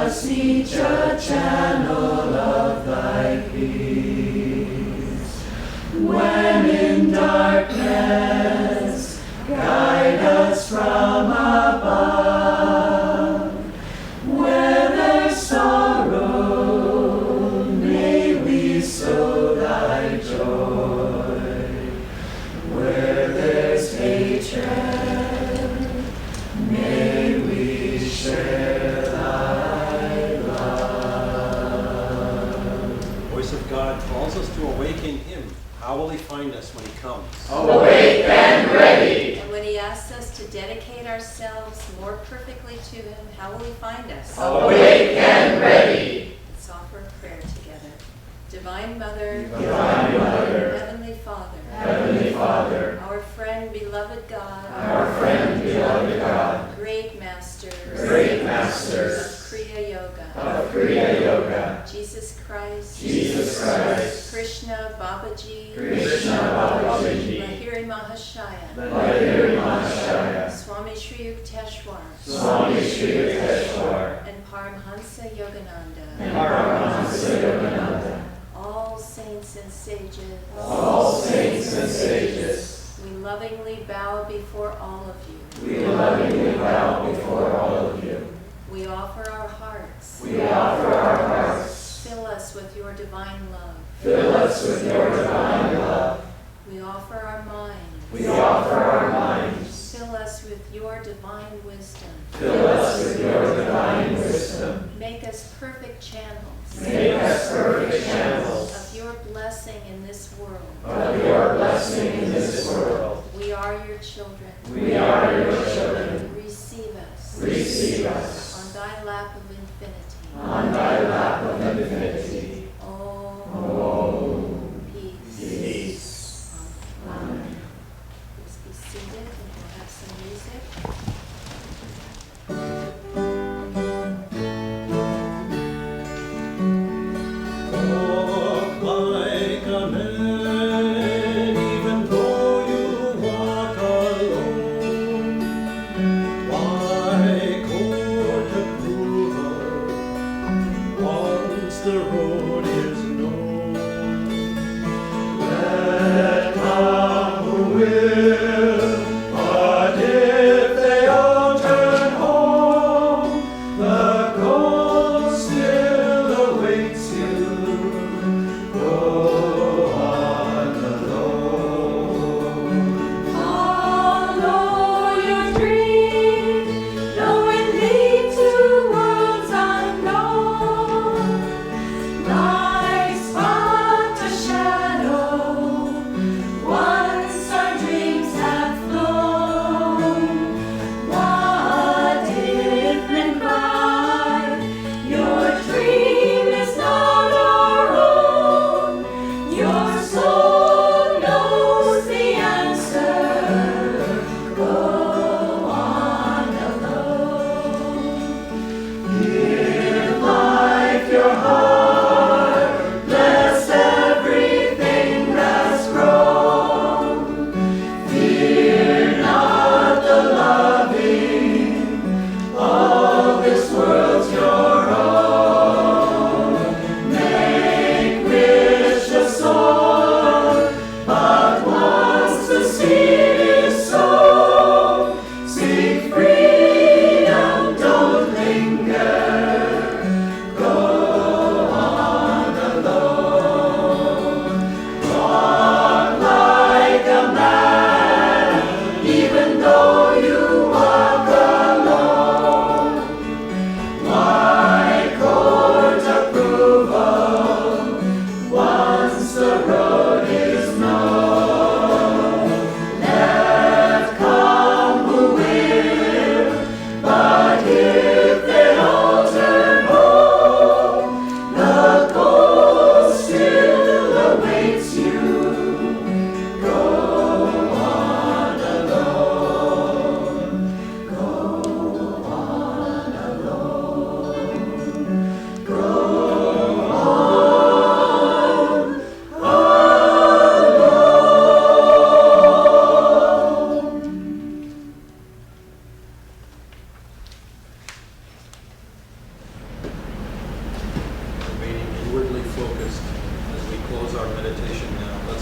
us each a channel of thy peace. When in darkness, guide us from above. Where there's sorrow, may we sow thy joy. Where there's hatred, may we share thy love. The voice of God calls us to awaken him. How will he find us when he comes? Awake and ready. And when he asks us to dedicate ourselves more perfectly to him, how will he find us? Awake and ready. Let's offer a prayer together. Divine Mother, Divine Mother, Heavenly Father, Heavenly Father, our friend, beloved God, our friend, beloved God, great Master, great Masters of Kriya Yoga, of Kriya Yoga, Jesus Christ, Jesus Christ, Krishna Babaji, Krishna Babaji, Lahiri Mahashaya, Lahiri Mahashaya, Swami Shri Yukteswar, Swami Shri Yukteswar, and Paramhansa Yogananda, and Paramhansa Yogananda, all saints and sages, all saints and sages, we lovingly bow before all of you. we lovingly bow before all of you. We offer our hearts. We offer our hearts. Fill us with your divine love. Fill us with your divine love. We offer our minds. We offer our minds. Fill us with your divine wisdom. Fill us with your divine wisdom. Make us perfect channels Make us perfect channels of your blessing in this world. of your blessing in this world. We are your children. We are your children. Receive us Receive us on thy lap of infinity. on thy lap of infinity. Oh, peace. Peace. Amen. Please be seated and we'll have some music. Walk like a man, even though you walk alone.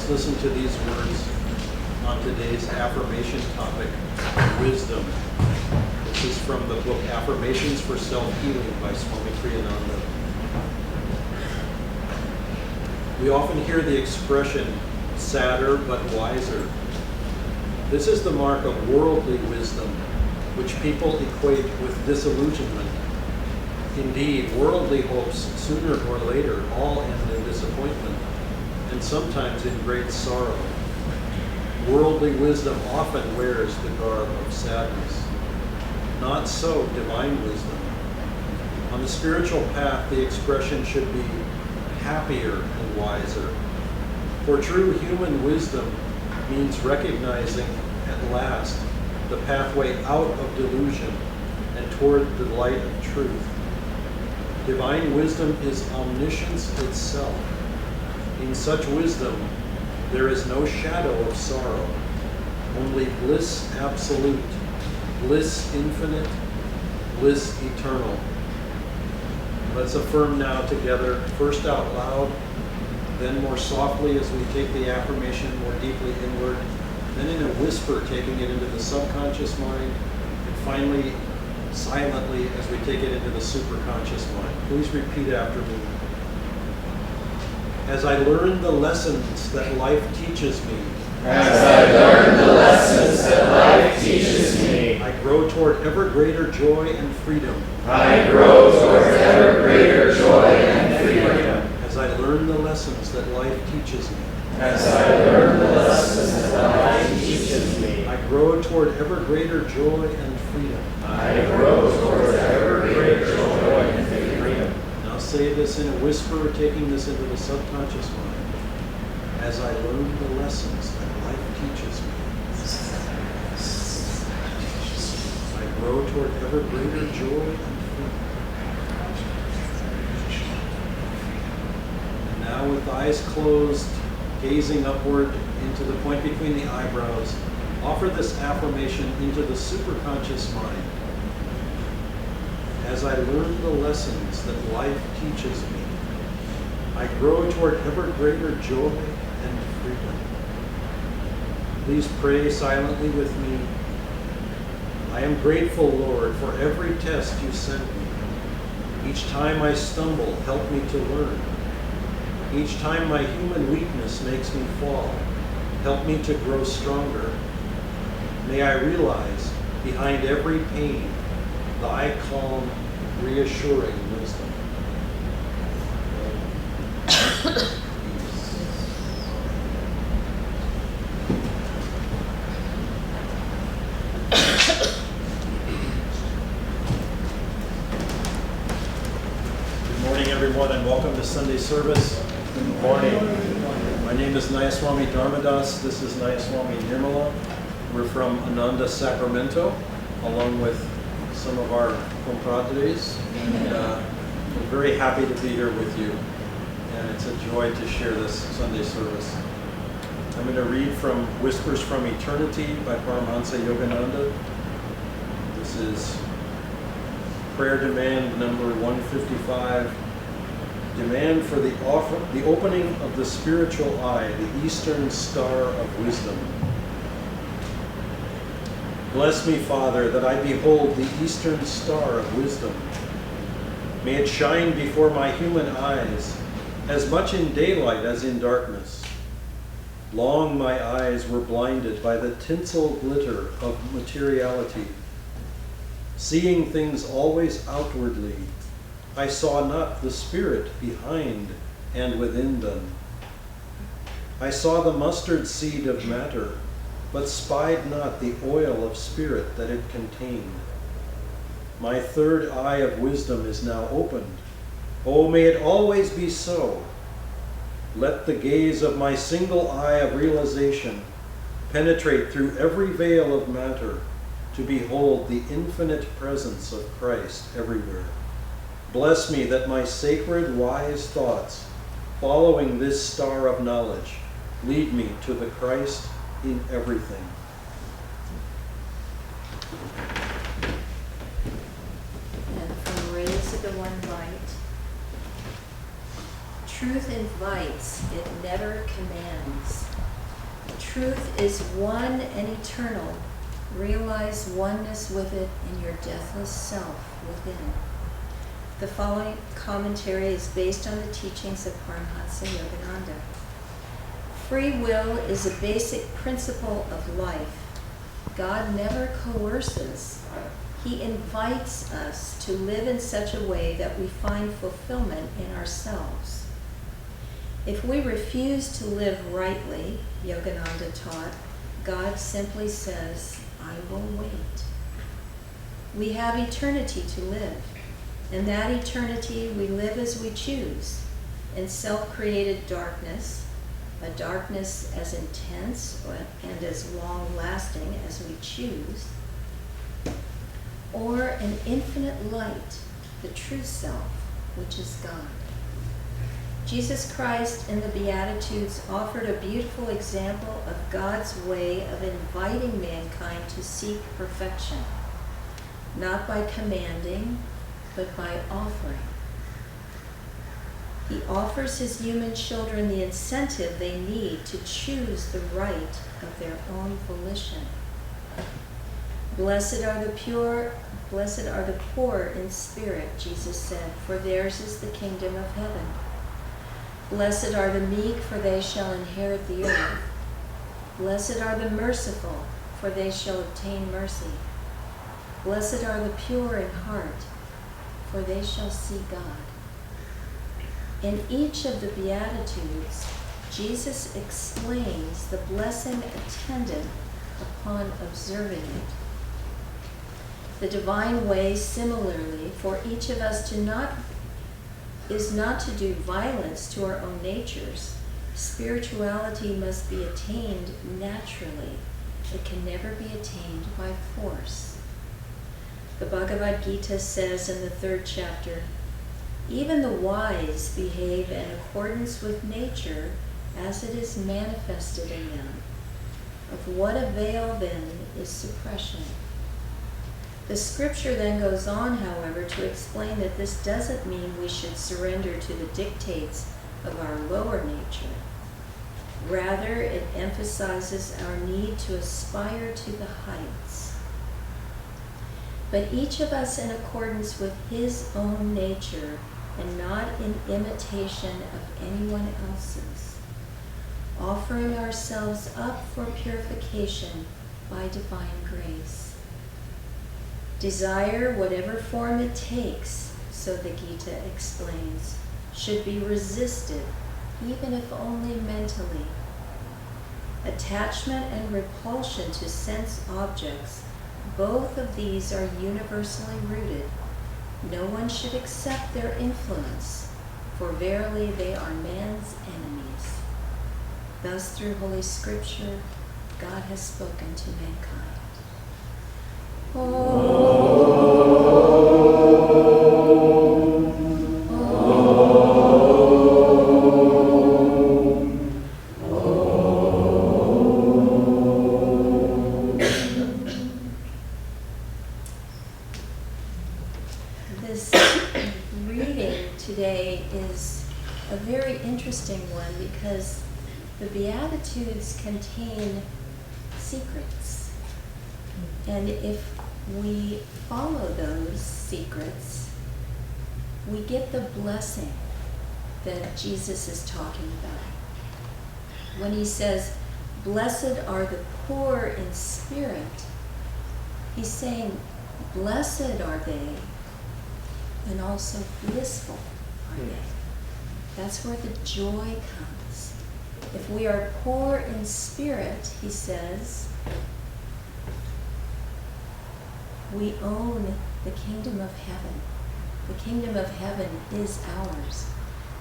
Let's listen to these words on today's affirmation topic, wisdom. This is from the book Affirmations for Self-Healing by Swami Ananda. We often hear the expression, sadder but wiser. This is the mark of worldly wisdom, which people equate with disillusionment. Indeed, worldly hopes sooner or later all end in disappointment, and sometimes in great sorrow. Worldly wisdom often wears the garb of sadness. Not so divine wisdom. On the spiritual path, the expression should be happier and wiser. For true human wisdom means recognizing at last the pathway out of delusion and toward the light of truth. Divine wisdom is omniscience itself. In such wisdom, there is no shadow of sorrow, only bliss absolute, bliss infinite, bliss eternal. Let's affirm now together, first out loud, then more softly as we take the affirmation more deeply inward, then in a whisper taking it into the subconscious mind, and finally silently as we take it into the superconscious mind. Please repeat after me. As I learn the lessons that life teaches me, As I learn the lessons that life teaches me, I grow toward ever greater joy and freedom. I grow toward ever greater joy and freedom. As I learn the lessons that life teaches me, As I learn the lessons that life teaches me, I grow toward ever greater joy and freedom. I grow toward ever greater joy and freedom. Now say this in a whisper, taking this into the subconscious mind. As I learn the lessons that life teaches me, I grow toward ever greater joy and freedom. And now with eyes closed, gazing upward into the point between the eyebrows, offer this affirmation into the superconscious mind. As I learn the lessons that life teaches me, I grow toward ever greater joy and freedom. Please pray silently with me. I am grateful, Lord, for every test you send me. Each time I stumble, help me to learn. Each time my human weakness makes me fall, help me to grow stronger. May I realize, behind every pain, thy calm, reassuring wisdom. Good morning, everyone, and welcome to Sunday service. Good morning. My name is Swami Dharmadas. This is Swami Nirmala. We're from Ananda, Sacramento, along with some of our compadres, and we're very happy to be here with you, and it's a joy to share this Sunday service. I'm going to read from Whispers from Eternity by Paramahansa Yogananda. This is prayer demand number 155. Demand for the opening of the spiritual eye, the eastern star of wisdom. Bless me, Father, that I behold the eastern star of wisdom. May it shine before my human eyes, as much in daylight as in darkness. Long my eyes were blinded by the tinsel glitter of materiality. Seeing things always outwardly, I saw not the spirit behind and within them. I saw the mustard seed of matter, but spied not the oil of spirit that it contained. My third eye of wisdom is now opened. Oh, may it always be so. Let the gaze of my single eye of realization penetrate through every veil of matter to behold the infinite presence of Christ everywhere. Bless me that my sacred, wise thoughts, following this star of knowledge, lead me to the Christ in everything. And from rays of the one light, Truth invites, it never commands. Truth is one and eternal. Realize oneness with it in your deathless self within. The following commentary is based on the teachings of Paramahansa Yogananda. Free will is a basic principle of life. God never coerces. He invites us to live in such a way that we find fulfillment in ourselves. If we refuse to live rightly, Yogananda taught, God simply says, I will wait. We have eternity to live. In that eternity, we live as we choose, in self-created darkness, a darkness as intense and as long-lasting as we choose, or an infinite light, the true self, which is God. Jesus Christ in the Beatitudes offered a beautiful example of God's way of inviting mankind to seek perfection, not by commanding, but by offering. He offers his human children the incentive they need to choose the right of their own volition. Blessed are the poor in spirit, Jesus said, for theirs is the kingdom of heaven. Blessed are the meek, for they shall inherit the earth. Blessed are the merciful, for they shall obtain mercy. Blessed are the pure in heart, for they shall see God. In each of the Beatitudes, Jesus explains the blessing attendant upon observing it. The divine way, similarly, for each of us is not to do violence to our own natures. Spirituality must be attained naturally. It can never be attained by force. The Bhagavad Gita says in the 3rd chapter, even the wise behave in accordance with nature as it is manifested in them. Of what avail then is suppression? The scripture then goes on, however, to explain that this doesn't mean we should surrender to the dictates of our lower nature. Rather, it emphasizes our need to aspire to the heights. But each of us in accordance with his own nature and not in imitation of anyone else's, offering ourselves up for purification by divine grace. Desire, whatever form it takes, so the Gita explains, should be resisted, even if only mentally. Attachment and repulsion to sense objects, both of these are universally rooted. No one should accept their influence, for verily they are man's enemies. Thus, through Holy Scripture, God has spoken to mankind. This reading today is a very interesting one because the Beatitudes contain secrets. And if we follow those secrets, we get the blessing that Jesus is talking about. When he says, blessed are the poor in spirit, he's saying, blessed are they, and also blissful are they. That's where the joy comes. If we are poor in spirit, he says, we own the kingdom of heaven. The kingdom of heaven is ours.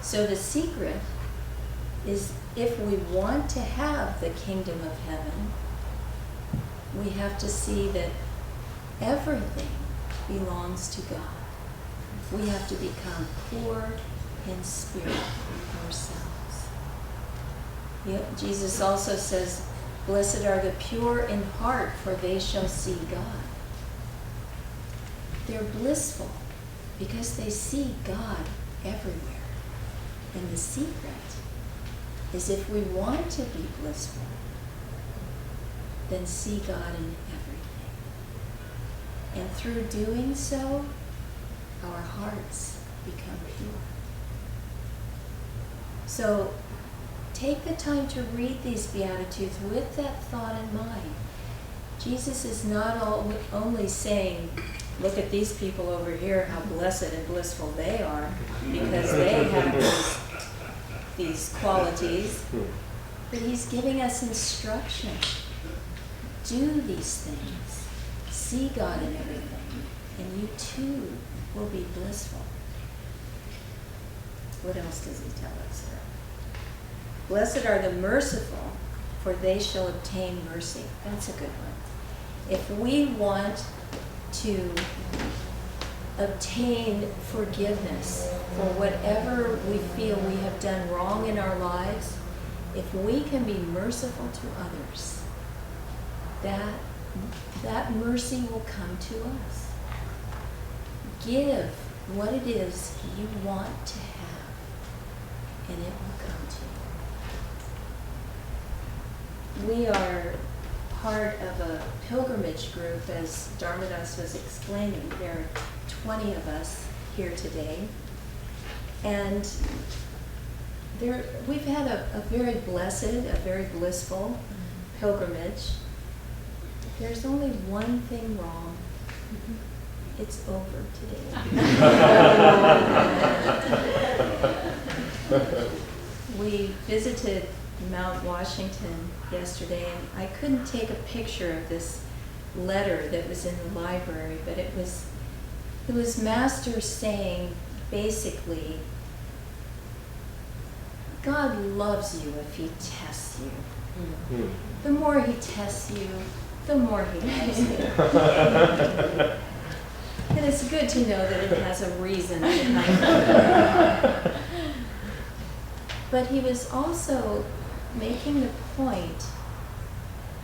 So the secret is, if we want to have the kingdom of heaven, we have to see that everything belongs to God. We have to become poor in spirit ourselves. Jesus also says, blessed are the pure in heart, for they shall see God. They're blissful because they see God everywhere. And the secret is, if we want to be blissful, then see God in everything. And through doing so, our hearts become pure. So take the time to read these Beatitudes with that thought in mind. Jesus is not only saying, look at these people over here, how blessed and blissful they are, because they have these qualities, but he's giving us instruction. Do these things. See God in everything, and you too will be blissful. What else does he tell us here? Blessed are the merciful, for they shall obtain mercy. That's a good one. If we want to obtain forgiveness for whatever we feel we have done wrong in our lives, if we can be merciful to others, that mercy will come to us. Give what it is you want to have, and it will come to you. We are part of a pilgrimage group, as Dharmadas was explaining. There are 20 of us here today. And we've had a very blessed, a very blissful pilgrimage. There's only one thing wrong. It's over today. We visited Mount Washington yesterday, and I couldn't take a picture of this letter that was in the library, but it was Master saying, basically, God loves you if he tests you. The more he tests you, the more he loves you. And it's good to know that it has a reason behind it. But he was also making the point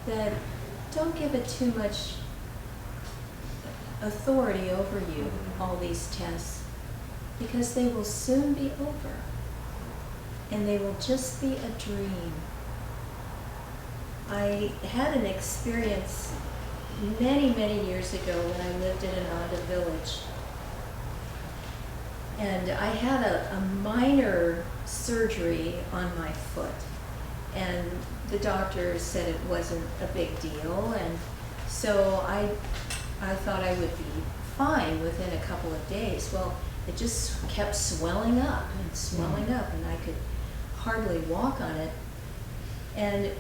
that don't give it too much authority over you, all these tests, because they will soon be over, and they will just be a dream. I had an experience many, many years ago when I lived in Ananda village, and I had a minor surgery on my foot. And the doctor said it wasn't a big deal, and so I thought I would be fine within a couple of days. Well, it just kept swelling up, and I could hardly walk on it. And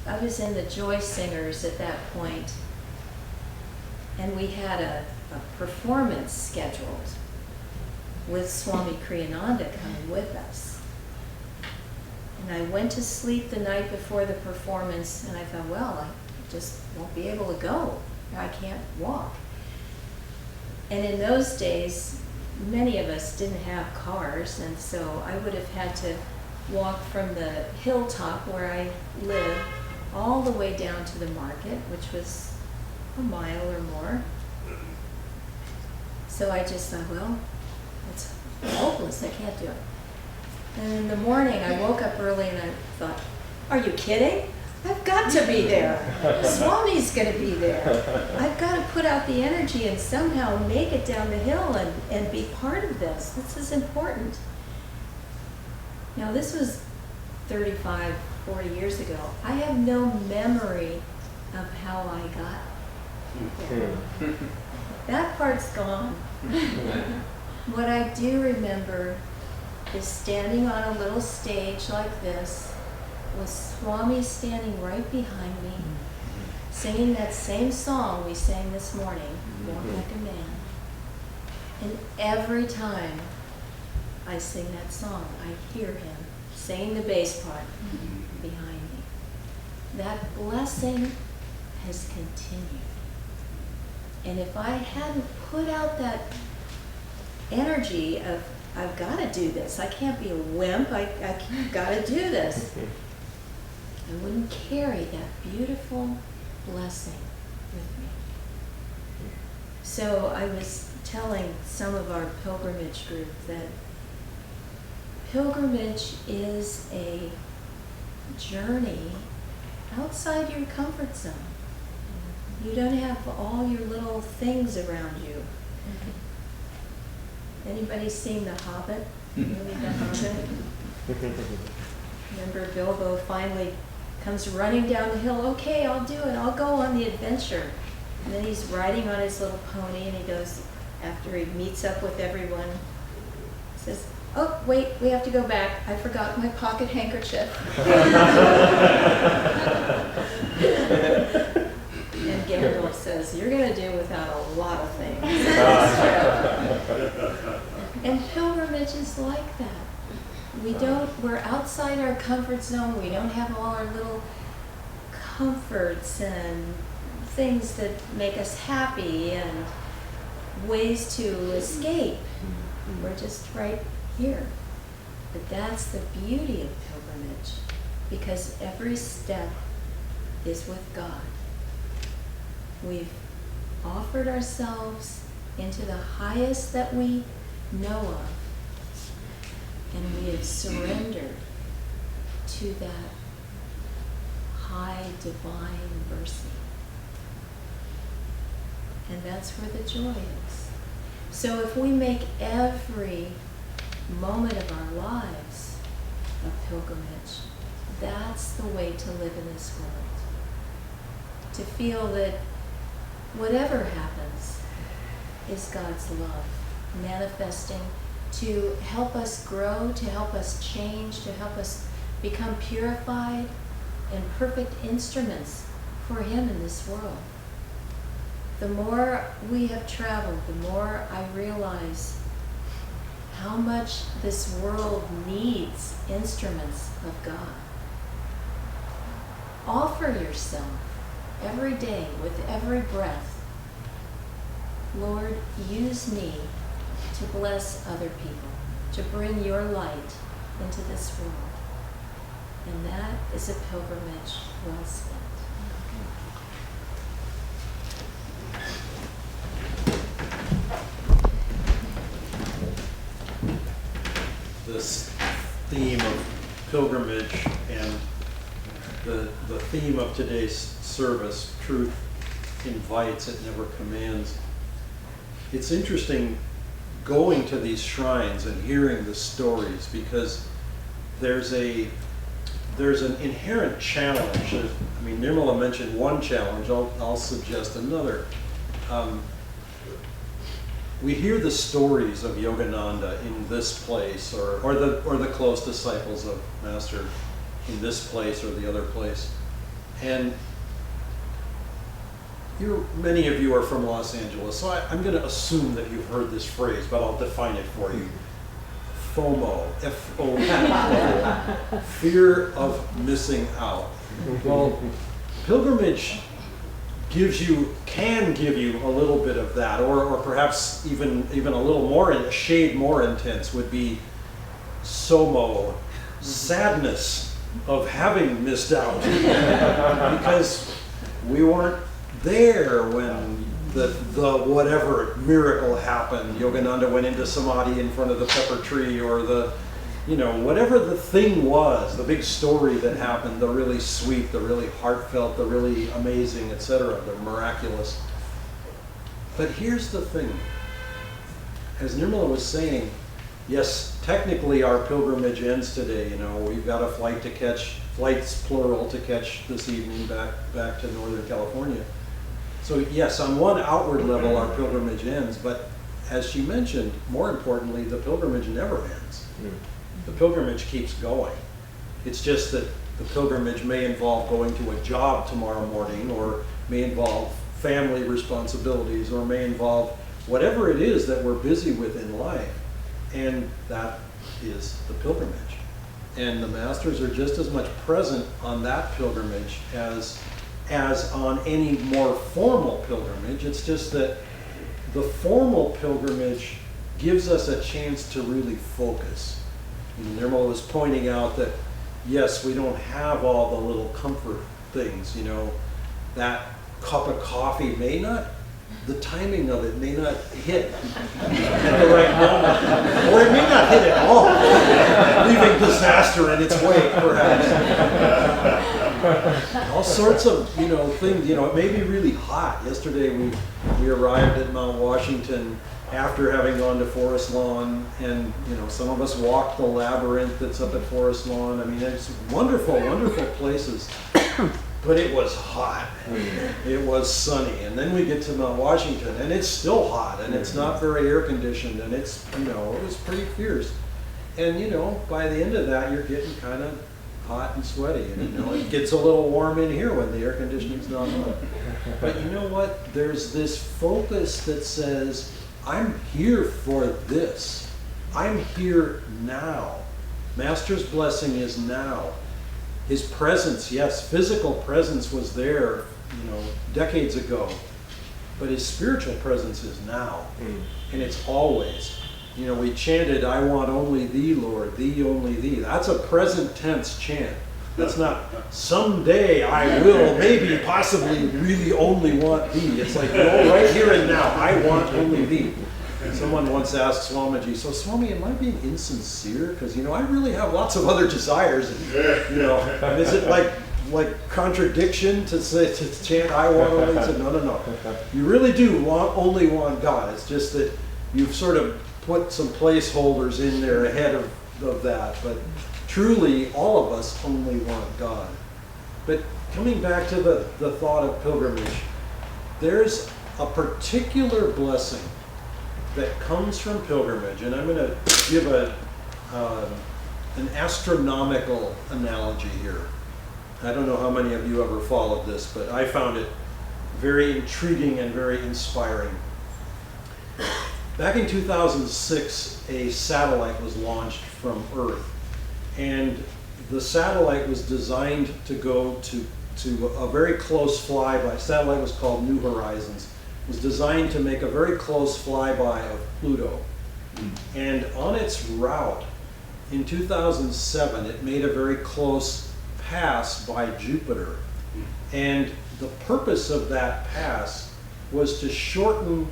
I was in the Joy Singers at that point, and we had a performance scheduled with Swami Kriyananda coming with us. And I went to sleep the night before the performance, and I thought, well, I just won't be able to go. I can't walk. And in those days, many of us didn't have cars, and so I would have had to walk from the hilltop where I live all the way down to the market, which was a mile or more. So I just thought, well, it's hopeless, I can't do it. And in the morning, I woke up early and I thought, are you kidding? I've got to be there. Swami's going to be there. I've got to put out the energy and somehow make it down the hill and be part of this. This is important. Now, this was 35, 40 years ago. I have no memory of how I got there. That part's gone. What I do remember is standing on a little stage like this, with Swami standing right behind me, singing that same song we sang this morning, Walk Like a Man. And every time I sing that song, I hear him singing the bass part behind me. That blessing has continued. And if I hadn't put out that energy of, I've got to do this, I can't be a wimp, I got to do this, I wouldn't carry that beautiful blessing with me. So I was telling some of our pilgrimage group that pilgrimage is a journey outside your comfort zone. You don't have all your little things around you. Anybody seen The Hobbit? Movie The Hobbit? Remember Bilbo finally comes running down the hill, okay, I'll do it, I'll go on the adventure. And then he's riding on his little pony and he goes, after he meets up with everyone, says, oh, wait, we have to go back. I forgot my pocket handkerchief. And Gandalf says, you're going to do without a lot of things. And pilgrimage is like that. We're outside our comfort zone. We don't have all our little comforts and things that make us happy and ways to escape. We're just right here. But that's the beauty of pilgrimage, because every step is with God. We've offered ourselves into the highest that we know of, and we have surrendered to that high divine mercy. And that's where the joy is. So if we make every moment of our lives a pilgrimage, that's the way to live in this world. To feel that whatever happens is God's love manifesting to help us grow, to help us change, to help us become purified and perfect instruments for Him in this world. The more we have traveled, the more I realize how much this world needs instruments of God. Offer yourself every day with every breath. Lord, use me to bless other people, to bring your light into this world. And that is a pilgrimage well spent. This theme of pilgrimage and the theme of today's service, truth invites, it never commands. It's interesting going to these shrines and hearing the stories, because there's an inherent challenge. I mean, Nirmala mentioned one challenge, I'll suggest another. We hear the stories of Yogananda in this place, or the close disciples of Master in this place or the other place. And many of you are from Los Angeles, so I'm going to assume that you've heard this phrase, but I'll define it for you. FOMO, F-O-M-O, fear of missing out. Well, pilgrimage can give you a little bit of that, or perhaps even a little more, a shade more intense would be SOMO, sadness of having missed out, because we weren't there when the whatever miracle happened. Yogananda went into samadhi in front of the pepper tree, or whatever the thing was, the big story that happened, the really sweet, the really heartfelt, the really amazing, etc., the miraculous. But here's the thing. As Nirmala was saying, yes, technically our pilgrimage ends today. We've got a flight to catch, flights plural, to catch this evening back to Northern California. So yes, on one outward level our pilgrimage ends, but as she mentioned, more importantly, the pilgrimage never ends. The pilgrimage keeps going. It's just that the pilgrimage may involve going to a job tomorrow morning, or may involve family responsibilities, or may involve whatever it is that we're busy with in life. And that is the pilgrimage. And the masters are just as much present on that pilgrimage as on any more formal pilgrimage. It's just that the formal pilgrimage gives us a chance to really focus. Nirmala was pointing out that, yes, we don't have all the little comfort things. That cup of coffee may not the timing of it may not hit at the right moment, or it may not hit at all, leaving disaster in its wake, perhaps. All sorts of, things. It may be really hot. Yesterday we arrived at Mount Washington after having gone to Forest Lawn, and some of us walked the labyrinth that's up at Forest Lawn. I mean, it's wonderful, wonderful places. But it was hot. It was sunny. And then we get to Mount Washington, and it's still hot, and it's not very air conditioned, and it's, it was pretty fierce. And, by the end of that, you're getting kind of hot and sweaty. And, it gets a little warm in here when the air conditioning's not on. But you know what? There's this focus that says, I'm here for this. I'm here now. Master's blessing is now. His presence, yes, physical presence was there, decades ago, but his spiritual presence is now, and it's always. We chanted, I want only thee, Lord, thee, only thee. That's a present tense chant. That's not, someday I will, maybe, possibly, really only want thee. It's like, no, right here and now, I want only thee. Someone once asked Swamiji, so Swami, am I being insincere? Because, I really have lots of other desires. And, is it like contradiction to chant, I want only? He said, no. You really do only want God. It's just that you've sort of put some placeholders in there ahead of that. But truly, all of us only want God. But coming back to the thought of pilgrimage, there's a particular blessing that comes from pilgrimage, and I'm going to give an astronomical analogy here. I don't know how many of you ever followed this, but I found it very intriguing and very inspiring. Back in 2006, a satellite was launched from Earth, and the satellite was designed to go to a very close flyby. Satellite was called New Horizons. Was designed to make a very close flyby of Pluto. And on its route, in 2007, it made a very close pass by Jupiter. And the purpose of that pass was to shorten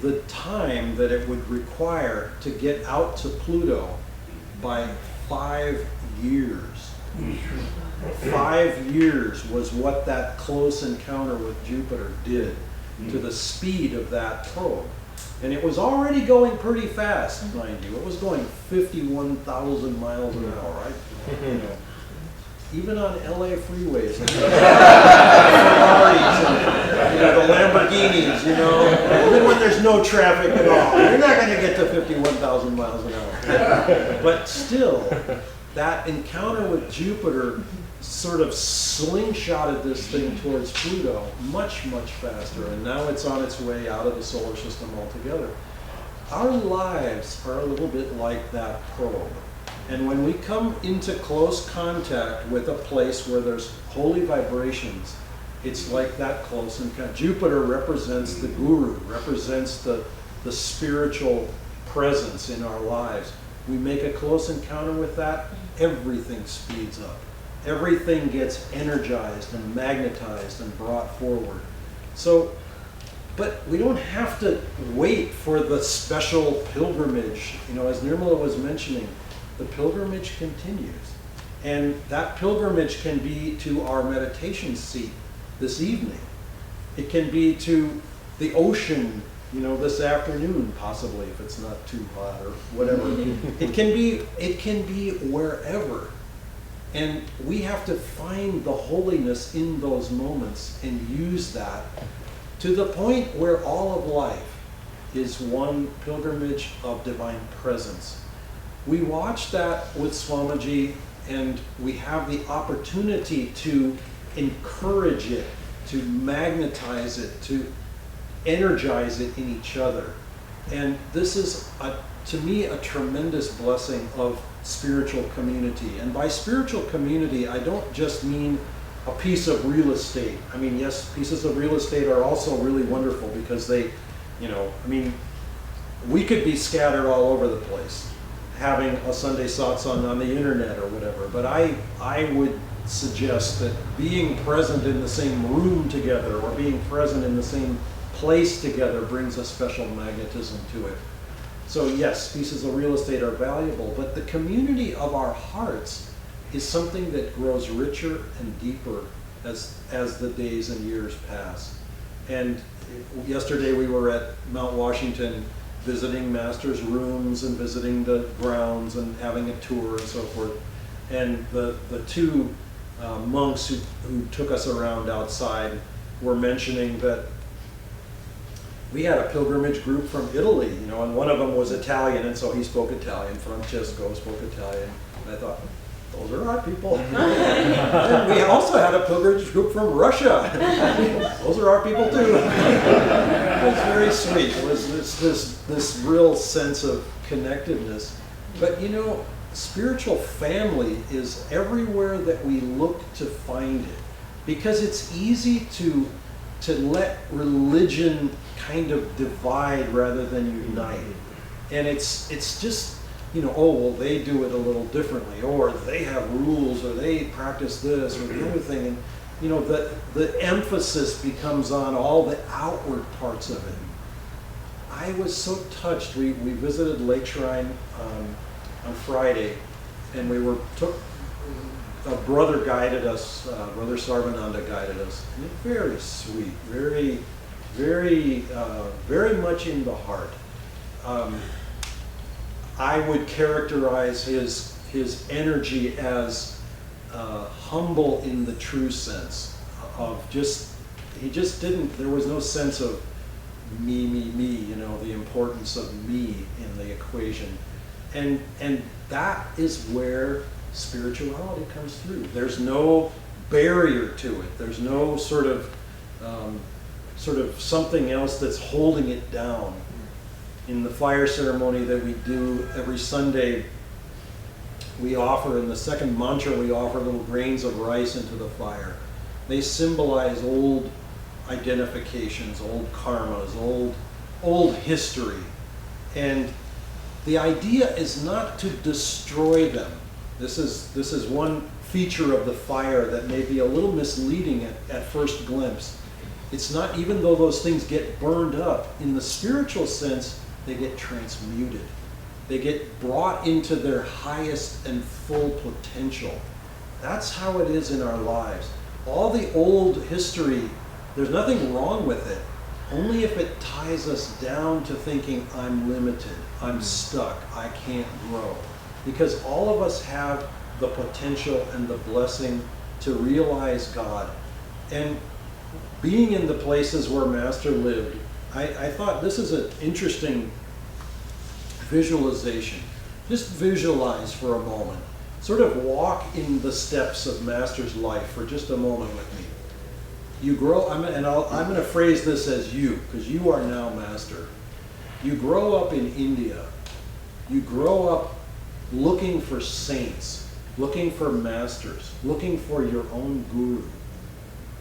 the time that it would require to get out to Pluto by 5 years. 5 years was what that close encounter with Jupiter did to the speed of that probe. And it was already going pretty fast, mind you. It was going 51,000 miles an hour, right? Even on LA freeways. The Ferraris and the Lamborghinis, even when there's no traffic at all. You're not going to get to 51,000 miles an hour. But still, that encounter with Jupiter sort of slingshotted this thing towards Pluto much, much faster, and now it's on its way out of the solar system altogether. Our lives are a little bit like that probe. And when we come into close contact with a place where there's holy vibrations, it's like that close encounter. Jupiter represents the guru, represents the spiritual presence in our lives. We make a close encounter with that, everything speeds up. Everything gets energized and magnetized and brought forward. So, but we don't have to wait for the special pilgrimage. As Nirmala was mentioning, the pilgrimage continues. And that pilgrimage can be to our meditation seat this evening. It can be to the ocean, this afternoon, possibly, if it's not too hot or whatever. It can be wherever. And we have to find the holiness in those moments and use that to the point where all of life is one pilgrimage of divine presence. We watch that with Swamiji, and we have the opportunity to encourage it, to magnetize it, to energize it in each other. And this is, to me, a tremendous blessing of spiritual community. And by spiritual community, I don't just mean a piece of real estate. I mean, yes, pieces of real estate are also really wonderful because they, we could be scattered all over the place, having a Sunday satsang on the internet or whatever. But I would suggest that being present in the same room together, or being present in the same place together brings a special magnetism to it. So yes, pieces of real estate are valuable, but the community of our hearts is something that grows richer and deeper as the days and years pass. And yesterday we were at Mount Washington visiting Master's rooms and visiting the grounds and having a tour and so forth. And the two monks who took us around outside were mentioning that we had a pilgrimage group from Italy, and one of them was Italian, and so he spoke Italian. Francesco spoke Italian. And I thought, those are our people. And we also had a pilgrimage group from Russia. Those are our people too. It was very sweet. It was this real sense of connectedness. But spiritual family is everywhere that we look to find it, because it's easy to let religion kind of divide rather than unite. And it's just, oh, well, they do it a little differently, or they have rules, or they practice this or the other thing. And, the emphasis becomes on all the outward parts of it. I was so touched. We visited Lake Shrine on Friday, and a brother guided us, Brother Sarvananda guided us. And very sweet, very, very, very much in the heart. I would characterize his energy as humble in the true sense of there was no sense of me, the importance of me in the equation. And that is where spirituality comes through. There's no barrier to it. There's no sort of something else that's holding it down. In the fire ceremony that we do every Sunday, we offer, in the second mantra, we offer little grains of rice into the fire. They symbolize old identifications, old karmas, old history. And the idea is not to destroy them. This is one feature of the fire that may be a little misleading at first glimpse. It's not, even though those things get burned up, in the spiritual sense, they get transmuted. They get brought into their highest and full potential. That's how it is in our lives. All the old history, there's nothing wrong with it, only if it ties us down to thinking, I'm limited, I'm stuck, I can't grow. Because all of us have the potential and the blessing to realize God. And being in the places where Master lived, I thought this is an interesting visualization. Just visualize for a moment. Sort of walk in the steps of Master's life for just a moment with me. You grow, I'm going to phrase this as you, because you are now Master. You grow up in India. You grow up looking for saints, looking for masters, looking for your own guru.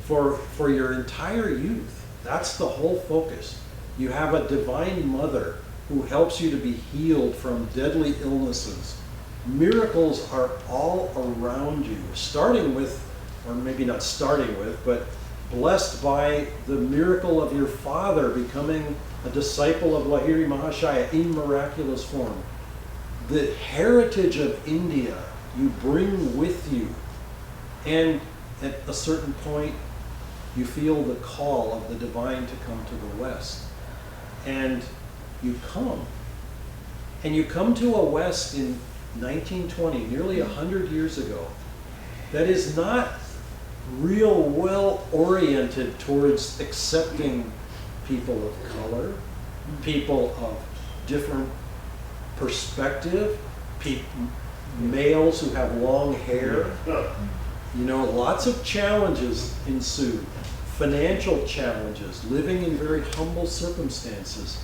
For your entire youth, that's the whole focus. You have a divine mother who helps you to be healed from deadly illnesses. Miracles are all around you, starting with, or maybe not starting with, but blessed by the miracle of your father becoming a disciple of Lahiri Mahashaya in miraculous form. The heritage of India you bring with you, and at a certain point you feel the call of the divine to come to the West. And you come. And you come to a West in 1920, nearly 100 years ago, that is not real well oriented towards accepting people of color, people of different perspective, males who have long hair. Lots of challenges ensue. Financial challenges, living in very humble circumstances,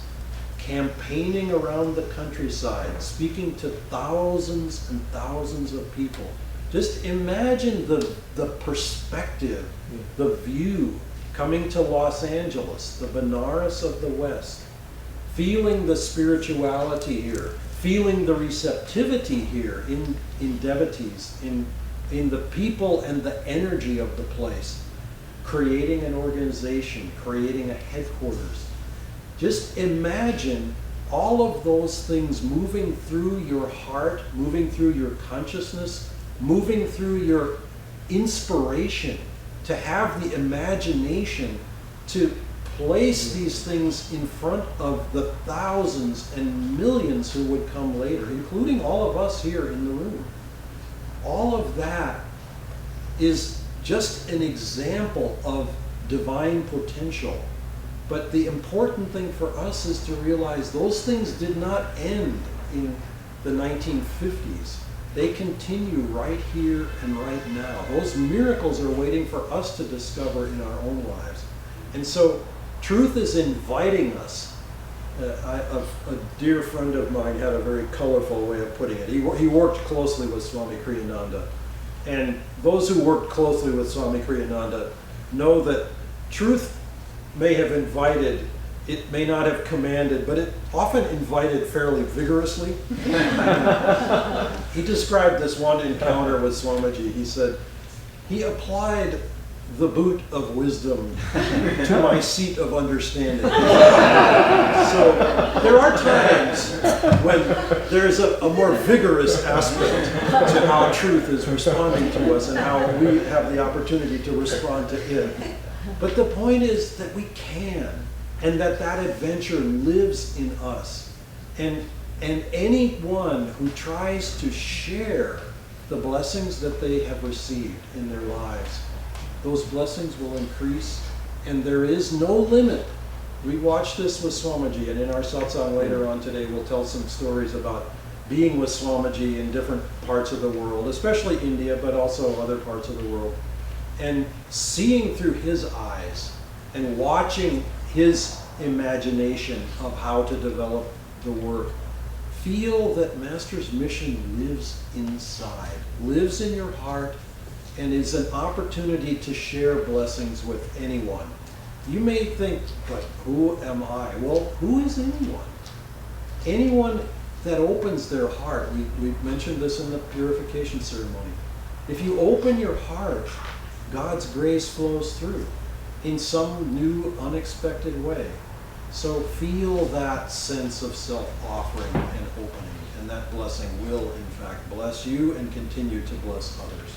campaigning around the countryside, speaking to thousands and thousands of people. Just imagine the perspective, the view, coming to Los Angeles, the Benares of the West, feeling the spirituality here, feeling the receptivity here in devotees, in the people and the energy of the place. creating an organization, creating a headquarters. Just imagine all of those things moving through your heart, moving through your consciousness, moving through your inspiration, to have the imagination to place these things in front of the thousands and millions who would come later, including all of us here in the room. All of that is just an example of divine potential. But the important thing for us is to realize those things did not end in the 1950s. They continue right here and right now. Those miracles are waiting for us to discover in our own lives. And so truth is inviting us. A dear friend of mine had a very colorful way of putting it. He worked closely with Swami Kriyananda. And those who worked closely with Swami Kriyananda know that truth may have invited, it may not have commanded, but it often invited fairly vigorously. He described this one encounter with Swamiji. He said, he applied the boot of wisdom to my seat of understanding. So there are times when there's a more vigorous aspect to how truth is responding to us and how we have the opportunity to respond to it. But the point is that we can, and that adventure lives in us. And anyone who tries to share the blessings that they have received in their lives, those blessings will increase, and there is no limit. We watched this with Swamiji, and in our satsang later on today, we'll tell some stories about being with Swamiji in different parts of the world, especially India, but also other parts of the world, and seeing through his eyes and watching his imagination of how to develop the work. Feel that Master's mission lives inside, lives in your heart, and is an opportunity to share blessings with anyone. You may think, but who am I? Well, who is anyone? Anyone that opens their heart. We mentioned this in the purification ceremony. If you open your heart, God's grace flows through in some new, unexpected way. So feel that sense of self-offering and opening, and that blessing will, in fact, bless you and continue to bless others.